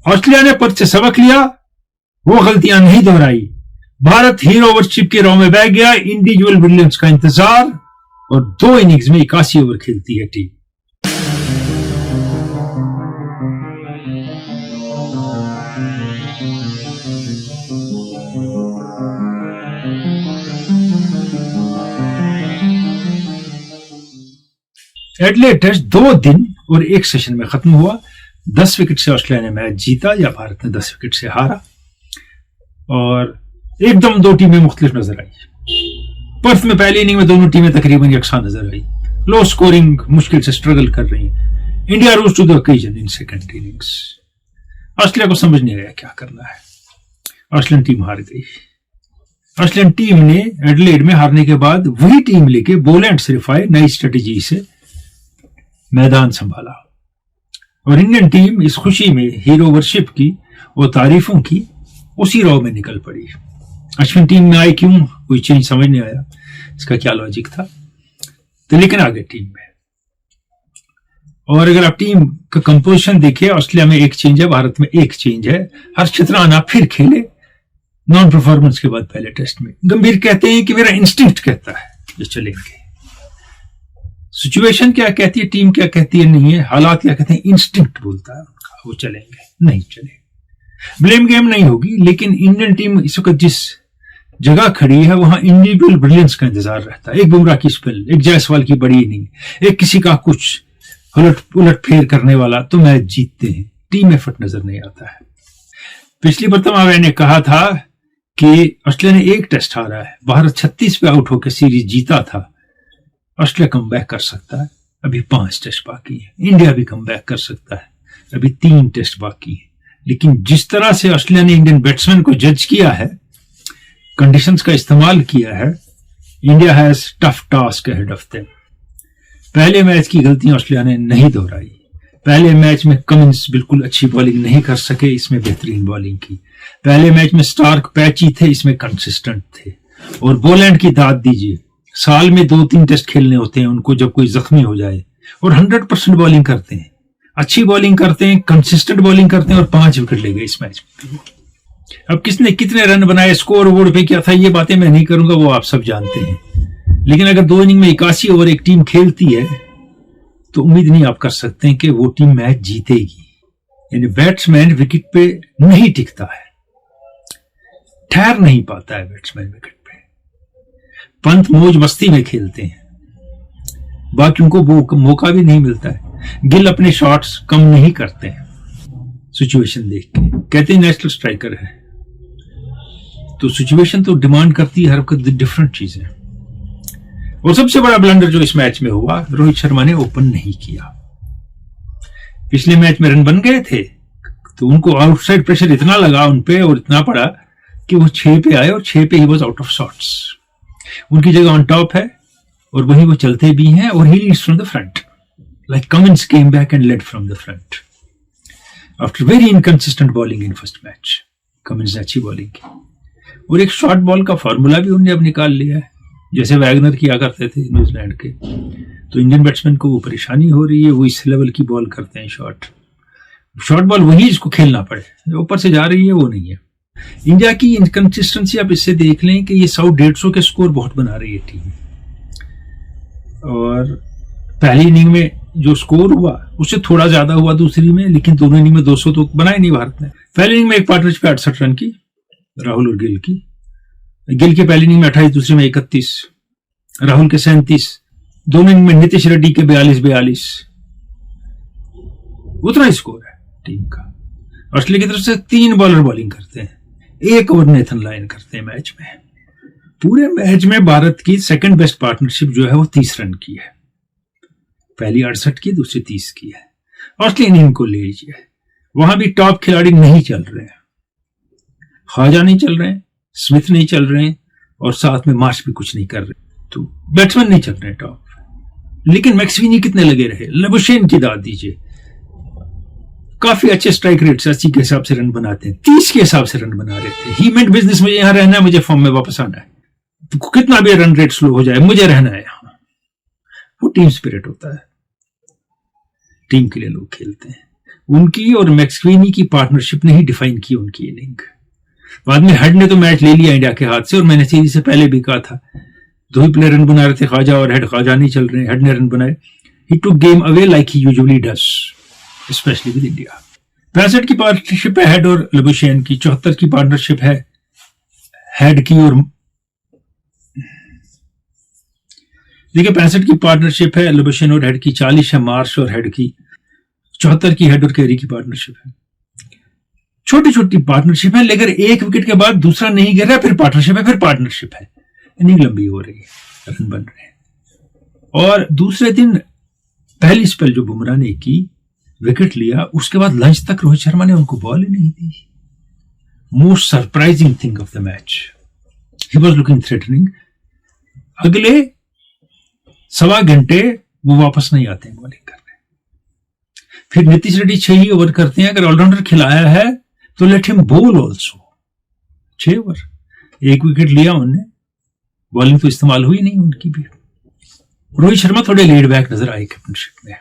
Australia ने पर से सबक लिया, वो गलतियां नहीं दोहराई। भारत हीरोवरशिप के रॉ में बह गया, इंडिविजुअल ब्रिलियंस का इंतजार, और 2 इनिंग्स में 81 ओवर खेलती है टीम। एडिलेड टेस्ट 2 दिन और 1 सेशन में खत्म हुआ। 10 विकेट से ऑस्ट्रेलिया ने मैच जीता या भारत ने 10 विकेट से हारा, और एकदम 2 टीमें मुख्तलिफ नजर आई। पर्थ में पहली इनिंग में दोनों टीमें तकरीबन यकसां नजर आई, लो स्कोरिंग, मुश्किल से स्ट्रगल कर रही हैं। India rose to the occasion in second innings. Australia को समझ नहीं आया क्या करना है, ऑस्ट्रेलियन टीम हार गई। ऑस्ट्रेलियन टीम ने एडिलेड में हारने के बाद वही टीम लेके बोलैंड सिर्फ आए, नई स्ट्रेटेजी से मैदान संभाला, और इंडियन टीम इस खुशी में हीरोवरशिप की और तारीफों की उसी रॉ में निकल पड़ी। अश्विन टीम में आई क्यों, कोई चेंज समझ नहीं आया, इसका क्या लॉजिक था, तो लेकिन आ गए टीम में। और अगर आप टीम का कंपोजिशन देखिए, ऑस्ट्रेलिया में 1 चेंज है, भारत में 1 चेंज है। हर्षित राणा फिर खेले नॉन परफॉर्मेंस के बाद पहले टेस्ट में। गंभीर कहते हैं कि मेरा इंस्टिंक्ट कहता है ये चलेंगे, सिचुएशन क्या कहती है, टीम क्या कहती है, नहीं है, हालात क्या कहते हैं, इंस्टिंक्ट बोलता है उनका, वो चलेंगे, नहीं चलेंगे। ब्लेम गेम नहीं होगी, लेकिन इंडियन टीम इस वक्त जिस जगह खड़ी है वहां इंडिविजुअल ब्रिलियंस का इंतजार रहता है। एक बुमराह की स्पेल, एक जायसवाल की बड़ी इनिंग, एक किसी का कुछ उलट फेर करने वाला, तो मैच जीतते हैं। टीम एफर्ट नजर नहीं आता है। पिछली बार मैंने कहा था कि ऑस्ट्रेलिया ने 1 टेस्ट हारा है, भारत 36 पे आउट होकर सीरीज जीता था। ऑस्ट्रेलिया कम बैक कर सकता है, अभी 5 टेस्ट बाकी है। इंडिया भी कम बैक कर सकता है, अभी 3 टेस्ट बाकी है। लेकिन जिस तरह से ऑस्ट्रेलिया ने इंडियन बैट्समैन को जज किया है, कंडीशंस का इस्तेमाल किया है, India has tough task ahead of them. पहले मैच की गलतियां ऑस्ट्रेलिया ने नहीं दोहराई। पहले मैच में कमिंस बिल्कुल अच्छी बॉलिंग नहीं कर सके, इसमें बेहतरीन बॉलिंग की। पहले मैच में स्टार्क पैची थे, इसमें कंसिस्टेंट थे। और बोलैंड की दाद दीजिए, साल में 2-3 टेस्ट खेलने होते हैं उनको, जब कोई जख्मी हो जाए, और 100% बॉलिंग करते हैं, अच्छी बॉलिंग करते हैं, कंसिस्टेंट बॉलिंग करते हैं, और 5 विकेट ले गए इस मैच में। अब किसने कितने रन बनाए, स्कोर बोर्ड पे क्या था, ये बातें मैं नहीं करूंगा, वो आप सब जानते हैं। लेकिन अगर 2 इनिंग में 81 ओवर एक टीम खेलती है, तो उम्मीद नहीं आप कर सकते हैं कि वो टीम मैच जीतेगी। यानी बैट्समैन विकेट पे नहीं टिकता है, ठहर नहीं पाता है बैट्समैन विकेट पे। पंत मौज मस्ती में खेलते हैं, बाकियों को मौका भी नहीं मिलता है। गिल अपने शॉट्स कम नहीं करते हैं, सिचुएशन देख के। कहते हैं नेशनल स्ट्राइकर है, तो सिचुएशन तो डिमांड करती है हर वक्त डिफरेंट चीजें। और सबसे बड़ा ब्लंडर जो इस मैच में हुआ, रोहित शर्मा ने ओपन नहीं किया। पिछले मैच में रन बन गए थे, तो उनको आउटसाइड प्रेशर इतना लगा उन पे, और इतना पड़ा कि वो 6 पे आए, और 6 पे he was out of shots. उनकी जगह ऑन टॉप है, और वहीं वो चलते भी हैं, और he leads from the front, like Cummins came back and led from the front after very inconsistent bowling in first match. Cummins ने अच्छी बॉलिंग की, और एक शॉर्ट बॉल का फॉर्मूला भी उन्होंने अब निकाल लिया है, जैसे वैगनर किया करते थे न्यूजीलैंड के। तो इंडियन बैट्समैन को वो परेशानी हो रही है, वो इस लेवल की बॉल करते हैं शॉर्ट बॉल, वही जिसको खेलना पड़े, जो ऊपर से जा रही है वो नहीं है। इंडिया की इनकंसिस्टेंसी आप इससे देख लें कि ये 100-150 के स्कोर बहुत बना रही है टीम। और पहली इनिंग में जो स्कोर हुआ उससे थोड़ा ज्यादा हुआ दूसरी में, लेकिन दोनों इनिंग में 200 तो बनाए नहीं भारत ने। पहली इनिंग में एक पार्टनरशिप 68 रन की, राहुल और गिल की। गिल के पहली इनिंग में 28, दूसरी में 31, राहुल के 37, दोनों इनिंग में नीतीश रेड्डी के 42, उतना ही स्कोर है टीम का। ऑस्ट्रेलिया की तरफ से 3 बॉलर बॉलिंग करते हैं, 1 ओवर नेथन लाइन करते हैं मैच में। पूरे मैच में भारत की सेकंड बेस्ट पार्टनरशिप जो है वो 30 रन की है, पहली 68 की, दूसरी 30 की है। ऑस्ट्रेलियन इनिंग को ले लीजिए, वहां भी टॉप खिलाड़ी नहीं चल रहे हैं, ख्वाजा नहीं चल रहे हैं, स्मिथ नहीं चल रहे हैं, और साथ में मार्श भी कुछ नहीं कर रहे, तो बैट्समैन नहीं चल रहे टॉप। लेकिन मैक्सवीनी कितने लगे रहे, लबुशेन की दाद दीजिए, काफी अच्छे स्ट्राइक रेट 80 के हिसाब से रन बनाते हैं, 30 के हिसाब से रन बना रहे थे। ही मेंट बिजनेस, मुझे यहां रहना है, मुझे फॉर्म में वापस आना है, तो कितना भी रन रेट स्लो हो जाए मुझे रहना है यहां। वो टीम स्पिरिट होता है, टीम के लिए लोग खेलते हैं। उनकी और मैक्सवेनी की पार्टनरशिप ने ही डिफाइन की उनकी इनिंग। बाद में हेड ने तो मैच ले लिया इंडिया के हाथ से, और मैंने सीरीज से पहले भी कहा था, दो ही प्लेयर रन बना रहे थे, ख्वाजा और हेड। ख्वाजा नहीं चल रहे, हेड ने रन बनाए। He took game away like he usually does, specially with India. 65 की पार्टनरशिप है हेड और लबुशेन की, 74 की पार्टनरशिप है हेड की और देखिए 65 की पार्टनरशिप है लबुशेन और हेड की, 40 है मार्श और हेड की, 74 की हेड और कैरी की पार्टनरशिप है। छोटी छोटी पार्टनरशिप है, लेकिन एक विकेट के बाद दूसरा नहीं गिर रहा, फिर पार्टनरशिप है, फिर पार्टनरशिप है, इनिंग लंबी हो रही है, रन बन रहे हैं। और दूसरे दिन पहली स्पेल जो बुमराह ने की, विकेट लिया, उसके बाद लंच तक रोहित शर्मा ने उनको बॉल ही नहीं दी। Most surprising thing of the match, he was looking threatening. अगले 1.25 घंटे वो वापस नहीं आते हैं बॉलिंग करने। फिर नीतीश रेड्डी 6 ही ओवर करते हैं, अगर ऑलराउंडर खिलाया है तो लेट हिम बोल ऑल्सो। 6 ओवर, 1 विकेट लिया उन्होंने, बॉलिंग तो इस्तेमाल हुई नहीं उनकी भी। रोहित शर्मा थोड़े लेड बैक नजर आए कैप्टनशिप में,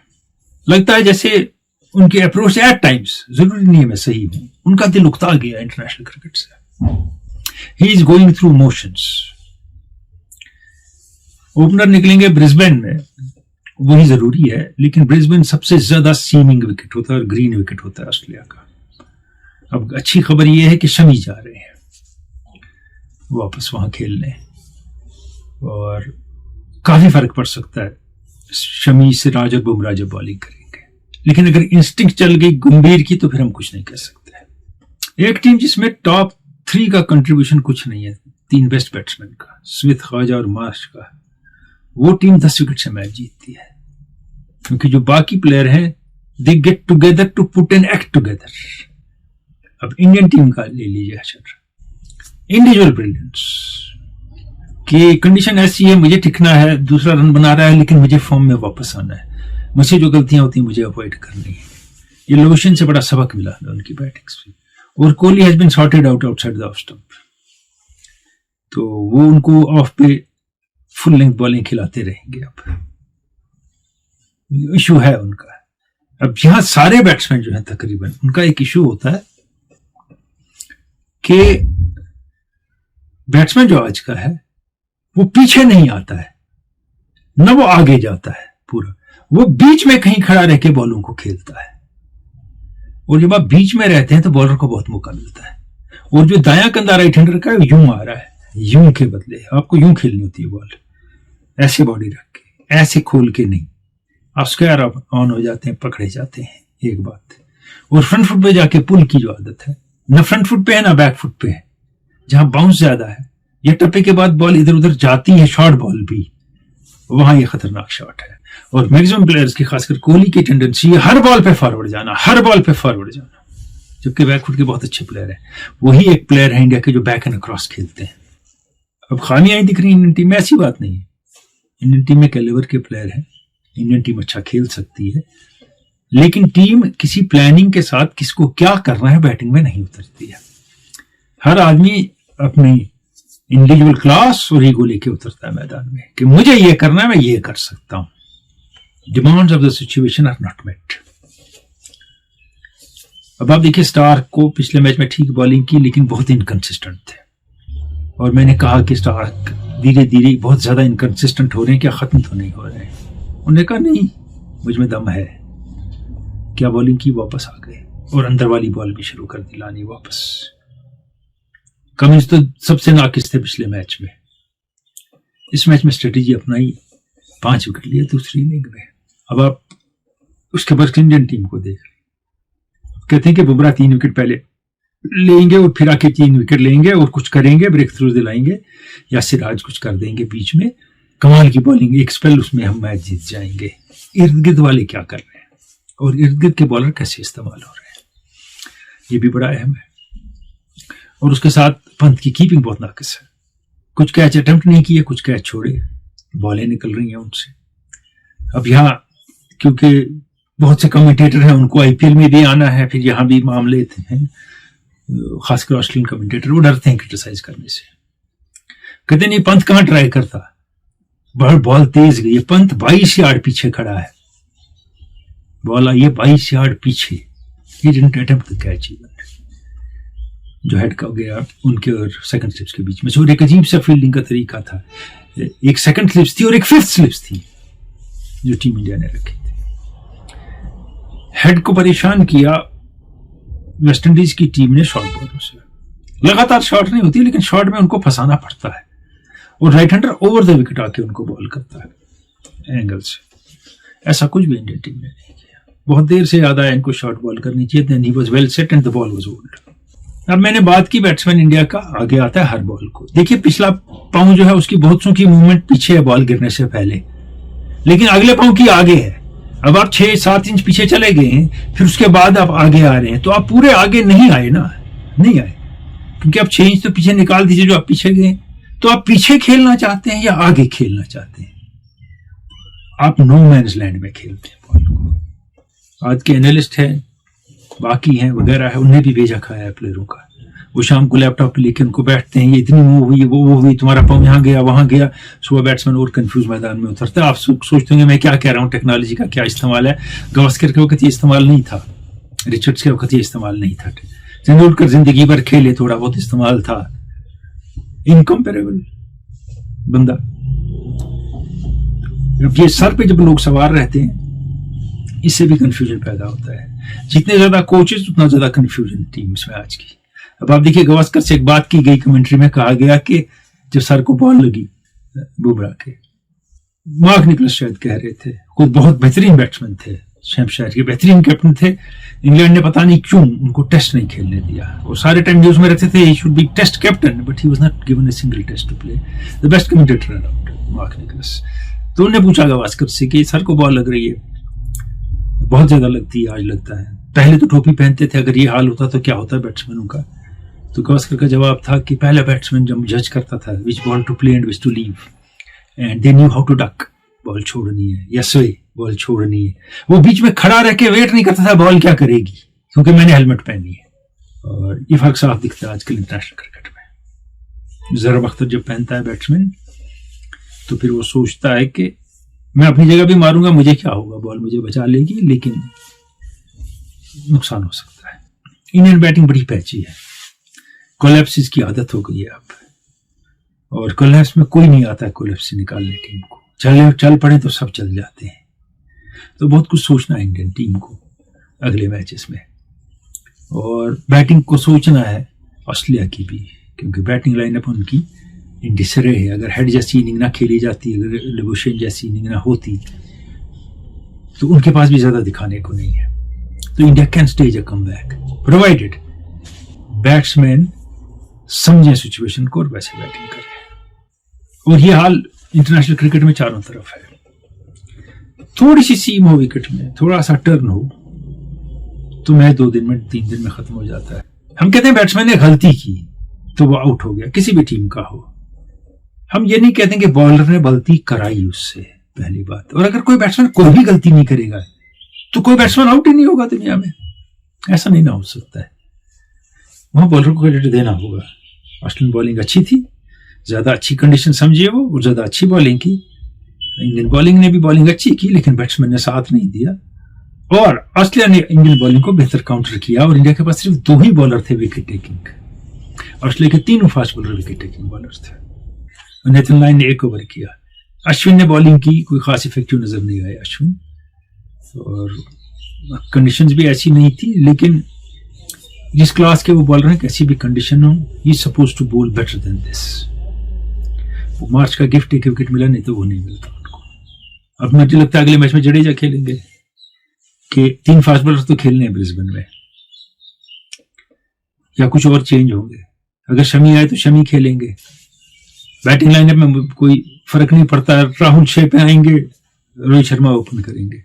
लगता है जैसे उनकी अप्रोच एट टाइम्स, जरूरी नहीं है मैं सही हूं, उनका दिल उकता गया इंटरनेशनल क्रिकेट से। He is going through motions. Opener निकलेंगे ब्रिस्बेन में, वही जरूरी है, लेकिन ब्रिस्बेन सबसे ज्यादा सीमिंग विकेट होता है और ग्रीन विकेट होता है ऑस्ट्रेलिया का। अब अच्छी खबर यह है कि शमी जा रहे हैं वापस वहां खेलने, और काफी फर्क पड़ सकता है शमी, सिराज और बुमराह जब बॉलिंग करेंगे। लेकिन अगर इंस्टिंक्ट चल गई गंभीर की, तो फिर हम कुछ नहीं कह सकते। एक टीम जिसमें टॉप 3 का कंट्रीब्यूशन कुछ नहीं है, 3 बेस्ट बैट्समैन का, स्मिथ, ख्वाजा और मार्श का, वो टीम 10 विकेट से मैच जीतती है, क्योंकि जो बाकी प्लेयर हैं they get together to put an act together. अब इंडियन टीम का ले लीजिए अच्छा, इंडिविजुअल ब्रिलियंस की कंडीशन ऐसी है, मुझे टिकना है, दूसरा रन बना रहा है, लेकिन मुझे फॉर्म में वापस आना है, मुझे जो गलतियां होती हैं मुझे अवॉइड करनी है। ये लोशन से बड़ा सबक मिला है उनकी बैटिंग से। और Kohli has been sorted out outside the off stump, तो वो उनको ऑफ पे फुल लेंथ बॉलिंग खिलाते रहेंगे। अब इशू है उनका। अब यहां सारे बैट्समैन जो है तकरीबन, उनका एक इशू होता है कि बैट्समैन जो आज का है वो पीछे नहीं आता है, न वो आगे जाता है पूरा, वो बीच में कहीं खड़ा रह के बॉलों को खेलता है। और जब आप बीच में रहते हैं तो बॉलर को बहुत मौका मिलता है। और जो दायां कंधा राइट हैंडर का है यूं आ रहा है, यूं के बदले आपको यूं खेलनी होती है बॉल, ऐसे बॉडी रख के, ऐसे खोल के नहीं। आप स्क्वायर ऑन हो जाते हैं, पकड़े जाते हैं, एक बात। और फ्रंट फुट पे जाके पुल की जो आदत है, न फ्रंट फुट पे है ना बैक फुट पे है, जहां बाउंस ज्यादा है, ये टप्पे के बाद बॉल इधर उधर जाती है, शॉर्ट बॉल भी, वहां ये खतरनाक शॉट है। और मैक्सिमम प्लेयर्स की, खासकर कोहली की टेंडेंसी है हर बॉल पे फॉरवर्ड जाना, हर बॉल पे फॉरवर्ड जाना, जबकि बैकफुट के बहुत अच्छे प्लेयर हैं। वही एक प्लेयर है इंडिया के जो बैक एंड क्रॉस खेलते हैं। अब खामियां दिख रही इंडियन टीम में, ऐसी बात नहीं है, इंडियन टीम में कैलिबर के प्लेयर हैं, इंडियन टीम अच्छा खेल सकती है, लेकिन टीम किसी प्लानिंग के साथ किसको क्या करना है बैटिंग में नहीं उतरती है। हर आदमी अपनी इंडिविजुअल क्लास और ईगो लेके उतरता है मैदान में कि मुझे ये करना है, मैं ये कर सकता हूं। Demands of the situation are not met. अब आप देखिए, स्टार्क को पिछले मैच में ठीक बॉलिंग की, लेकिन बहुत इनकंसिस्टेंट थे। और मैंने कहा कि स्टार्क धीरे धीरे बहुत ज्यादा इनकंसिस्टेंट हो रहे हैं, क्या खत्म तो नहीं हो रहे हैं। उन्होंने कहा नहीं, मुझ में दम है। क्या बॉलिंग की, वापस आ गए और अंदर वाली बॉल भी शुरू कर दी लानी वापस। कमिंस तो सबसे नाकिस थे पिछले मैच में। इस मैच में स्ट्रेटेजी अपनाई, 5 विकेट लिए दूसरी इनिंग में। अब आप उसके बाद इंडियन टीम को देख लें, कहते हैं कि बुमराह 3 विकेट पहले लेंगे और फिर आके 3 विकेट लेंगे और कुछ करेंगे, ब्रेक थ्रू दिलाएंगे, या सिराज कुछ कर देंगे बीच में, कमाल की बॉलिंग, एक स्पेल, उसमें हम मैच जीत जाएंगे। इर्द गिर्द वाले क्या कर रहे हैं और इर्द गिर्द के बॉलर कैसे इस्तेमाल हो रहे हैं, ये भी बड़ा अहम है। और उसके साथ पंत की कीपिंग बहुत नाकिस है, कुछ कैच अटेम्प्ट नहीं किए, कुछ कैच छोड़े, बॉलें निकल रही हैं उनसे। अब यहाँ क्योंकि बहुत से कमेंटेटर हैं, उनको आईपीएल में भी आना है, फिर यहाँ भी मामले हैं, खासकर ऑस्ट्रेलियन कमेंटेटर, वो डरते हैं क्रिटिसाइज करने से। कहते नहीं पंत कहाँ ट्राई करता, बॉल तेज गई, पंत 22 यार्ड पीछे खड़ा है, बॉल आई है 22 यार्ड पीछे, he didn't attempt the catch even, जो हेड का गया उनके और सेकंड स्लिप्स के बीच में। और एक अजीब सा फील्डिंग का तरीका था, एक सेकंड स्लिप्स थी और एक फिफ्थ स्लिप्स थी जो टीम इंडिया ने रखी थी। हेड को परेशान किया वेस्ट इंडीज की टीम ने शॉर्ट बॉलों से। लगातार शॉट नहीं होती, लेकिन शॉट में उनको फंसाना पड़ता है, और right hander over the wicket आके उनको बॉल करता है एंगल से। ऐसा कुछ भी इंडियन टीम ने नहीं किया। बहुत देर से याद आया इनको शॉर्ट बॉल करनी चाहिए, then he was well set and the ball was old. अब मैंने बात की बैट्समैन इंडिया का आगे आता है हर बॉल को। देखिए पिछला पांव जो है उसकी बहुत सी मूवमेंट पीछे है बॉल गिरने से पहले, लेकिन अगले पांव की आगे है। अब आप 6-7 इंच पीछे चले गए हैं, फिर उसके बाद आप आगे आ रहे हैं, तो आप पूरे आगे नहीं आए ना, नहीं आए, क्योंकि आप 6 इंच तो पीछे निकाल दीजिए जो आप पीछे गए। तो आप पीछे खेलना चाहते हैं या आगे खेलना चाहते हैं? आप नो मैन्स लैंड में खेलते हैं बॉल को। आज के एनालिस्ट हैं, बाकी हैं वगैरह है, उन्हें भी भेजा खाया है प्लेयरों का। वो शाम को लैपटॉप पे लेके उनको बैठते हैं, ये इतनी मूव हुई, वो हुई, तुम्हारा पाँव यहाँ गया वहां गया। सुबह बैट्समैन और कंफ्यूज मैदान में उतरता है। आप सोचते होंगे मैं क्या कह रहा हूँ, टेक्नोलॉजी का क्या इस्तेमाल है। गावस्कर के वक्त ये इस्तेमाल नहीं था, रिचर्ड्स के वक्त ये इस्तेमाल नहीं था, तेंदुलकर जिंदगी भर खेले, थोड़ा बहुत इस्तेमाल था। इनकम्पेरेबल बंदा। अब ये सर पे जब लोग सवार रहते हैं, इससे भी कंफ्यूजन पैदा होता है। जितने ज्यादा कोचेस उतना ज्यादा कंफ्यूजन टीम्स में आज की। अब आप देखिए गावस्कर से एक बात की गई कमेंट्री में, कहा गया कि जब सर को बॉल लगी बुमराह के, मार्क निकलस शायद कह रहे थे, खुद बहुत बेहतरीन बैट्समैन थे, शैम्पशायर के बेहतरीन कैप्टन थे, इंग्लैंड ने पता नहीं क्यों उनको टेस्ट नहीं खेलने दिया। और सारे टाइम न्यूज में रहते थे he should be test captain, but he was not given a single test to play. The best commentator around, Mark Nicholas. तो उन्होंने पूछा गावस्कर से कि सर को बॉल लग रही है, बहुत ज्यादा लगती है आज, लगता है, पहले तो टोपी पहनते थे, अगर ये हाल होता तो क्या होता बैट्समैनों का? तो गावस्कर का जवाब था कि पहला बैट्समैन जब जज करता था which ball to play and which to leave, and they knew how to duck, ball छोड़नी है या स्वे, बॉल छोड़नी है। वो बीच में खड़ा रह के वेट नहीं करता था बॉल क्या करेगी, क्योंकि मैंने हेलमेट पहनी है। और ये फर्क साफ दिखता है आजकल इंटरनेशनल क्रिकेट में। जरब अख्तर जब पहनता है बैट्समैन, तो फिर वो सोचता है कि मैं अपनी जगह भी मारूंगा, मुझे क्या होगा, बॉल मुझे बचा लेगी, लेकिन नुकसान हो सकता है। इंडियन बैटिंग बड़ी पैची है, कोलैप्सिस की आदत हो गई है अब, और कोलैप्स में कोई नहीं आता है कोलैप्स से निकालने टीम को। चल पड़े तो सब चल जाते हैं। तो बहुत कुछ सोचना है इंडियन टीम को अगले मैचेस में, और बैटिंग को सोचना है ऑस्ट्रेलिया की भी, क्योंकि बैटिंग लाइनअप उनकी इंडिसरे है। अगर हेड जैसी इनिंग ना खेली जाती, अगर लिबोशेन जैसी इनिंग ना होती, तो उनके पास भी ज्यादा दिखाने को नहीं है। तो India can stage a comeback provided batsman समझे सिचुएशन को और वैसे बैटिंग करें। और ये हाल इंटरनेशनल क्रिकेट में चारों तरफ है। थोड़ी सी सीम हो विकेट में, थोड़ा सा टर्न हो, तो मैच 2 दिन में 3 दिन में खत्म हो जाता है। हम कहते हैं बैट्समैन ने गलती की तो वो आउट हो गया, किसी भी टीम का हो। हम ये नहीं कहते कि बॉलर ने गलती कराई उससे, पहली बात। और अगर कोई बैट्समैन कोई भी गलती नहीं करेगा तो कोई बैट्समैन आउट ही नहीं होगा दुनिया में, ऐसा नहीं ना हो सकता है। वहां बॉलर को क्रेडिट देना होगा। ऑस्ट्रेलियन बॉलिंग अच्छी थी, ज्यादा अच्छी कंडीशन समझिए वो, और ज्यादा अच्छी बॉलिंग की। इंडियन बॉलिंग ने भी बॉलिंग अच्छी की, लेकिन बैट्समैन ने साथ नहीं दिया, और ऑस्ट्रेलिया ने इंडियन बॉलिंग को बेहतर काउंटर किया। और इंडिया के पास सिर्फ 2 ही बॉलर थे विकेट टेकिंग, ऑस्ट्रेलिया के 3 fast bowler wicket taking bowler थे। नेथन लाइन ने 1 ओवर किया, अश्विन ने बॉलिंग की, कोई खास इफेक्टिव नजर नहीं आया अश्विन, और कंडीशंस भी ऐसी नहीं थी। लेकिन जिस क्लास के वो बॉलर हैं, कैसी भी कंडीशन हो, ही सपोज टू बोल बेटर देन दिस। वो मार्च का गिफ्ट 1 विकेट मिला, नहीं तो वो नहीं मिलता उनको। अब मुझे लगता है अगले मैच में जडेजा खेलेंगे, कि 3 फास्ट बॉलर तो खेलने हैं ब्रिस्बेन में, या कुछ और चेंज होंगे। अगर शमी आए तो शमी खेलेंगे। बैटिंग लाइनअप में कोई फर्क नहीं पड़ता, राहुल 6 पे आएंगे, रोहित शर्मा ओपन करेंगे।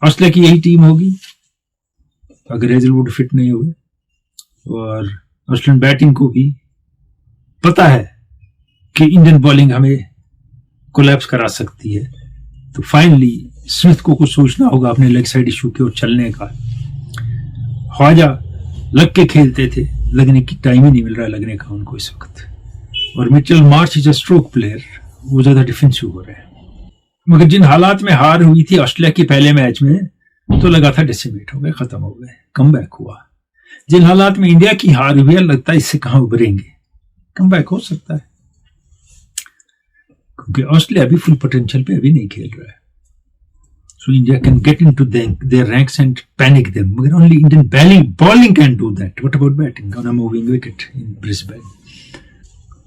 ऑस्ट्रेलिया की यही टीम होगी अगर हेजलवुड फिट नहीं हुए। और ऑस्ट्रेलियन बैटिंग को भी पता है कि इंडियन बॉलिंग हमें कोलैप्स करा सकती है, तो फाइनली स्मिथ को कुछ सोचना होगा अपने लेग साइड इशू के और चलने का। ख्वाजा लग के खेलते थे, लगने की टाइम ही नहीं मिल रहा लगने का उनको इस वक्त। और Mitchell Marsh is a stroke player, वो ज्यादा डिफेंसिव हो रहे हैं। मगर जिन हालात में हार हुई थी ऑस्ट्रेलिया के पहले मैच में, तो लगा था डिसिमेट हो गए, खत्म हो गए, कम बैक हुआ। जिन हालात में इंडिया की हार हुई है, लगता है इससे कहां उभरेंगे। कम बैक हो सकता है, क्योंकि ऑस्ट्रेलिया अभी फुल पोटेंशियल पे अभी नहीं खेल रहा है। So India can get into their ranks and panic them. But only Indian bowling can do that. What about batting? On a moving wicket in Brisbane.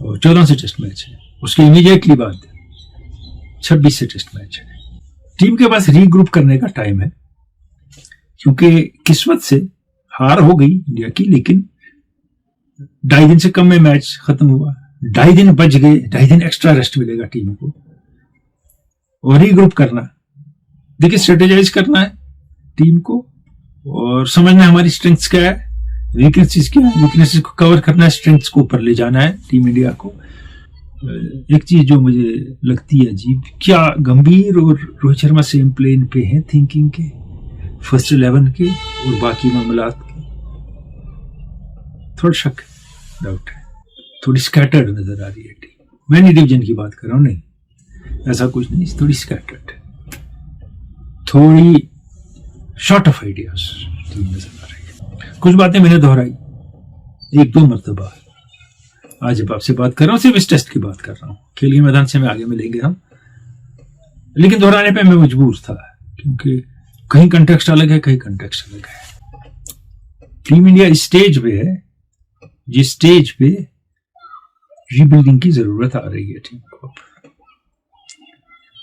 और 14 से टेस्ट मैच है, उसके इमीडिएटली बाद 26 से टेस्ट मैच है। Team के पास regroup करने का टाइम है, क्योंकि किस्मत से हार हो गई इंडिया की, लेकिन 2.5 दिन से कम में मैच खत्म हुआ। 2.5 दिन बच गए, 2.5 दिन एक्स्ट्रा रेस्ट मिलेगा टीम को, और रीग्रुप करना। देखिए, स्ट्रेटेजाइज करना है टीम को और समझना है हमारी स्ट्रेंथ्स क्या है, वीकनेसेस क्या है, वीकनेसेस को कवर करना है, स्ट्रेंथ्स को ऊपर ले जाना है टीम इंडिया को। एक चीज जो मुझे लगती है अजीब, क्या गंभीर और रोहित शर्मा सेम प्लेन पे हैं थिंकिंग के, फर्स्ट 11 के और बाकी मामलात के? थोड़ा शक, डाउट है, थोड़ी स्कैटर्ड नजर आ रही है टीम। मैं नहीं डिवीजन की बात कर रहा हूं, नहीं, ऐसा कुछ नहीं, थोड़ी स्कैटर्ड है, थोड़ी शॉर्ट ऑफ आइडियाज टीम नजर आ रही है। कुछ बातें मैंने दोहराई 1-2 मरतबा, आज अब आपसे बात कर रहा हूं, सिर्फ इस टेस्ट की बात कर रहा हूं। खेल के मैदान से मैं आगे मिलेंगे हम, लेकिन दोहराने पे मैं मजबूर था, क्योंकि कहीं कंटेक्स्ट अलग है, कहीं कंटेक्स्ट अलग है। टीम इंडिया इस स्टेज पे है जिस स्टेज पे रीबिल्डिंग की जरूरत आ रही है टीम को,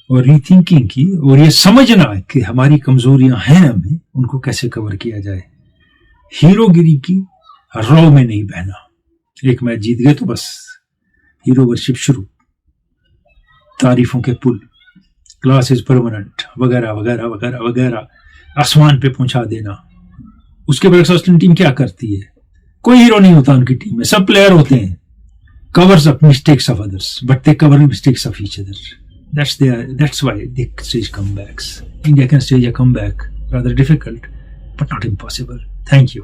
और रीथिंकिंग की, और ये समझना कि हमारी कमजोरियां हैं, हमें उनको कैसे कवर किया जाए। हीरोगिरी की रौ में नहीं बहना। एक मैच जीत गए तो बस हीरो वर्शिप शुरू, तारीफों के पुल, क्लास इज परमानेंट वगैरह वगैरह वगैरह वगैरह, आसमान पे पहुंचा देना। उसके बाद ऑस्ट्रेलियन टीम क्या करती है? कोई हीरो नहीं होता उनकी टीम में, सब प्लेयर होते हैं, covers up mistakes of others, but they cover mistakes of each other. That's why they stage comebacks. India can stage a comeback, rather difficult, but not impossible. Thank you.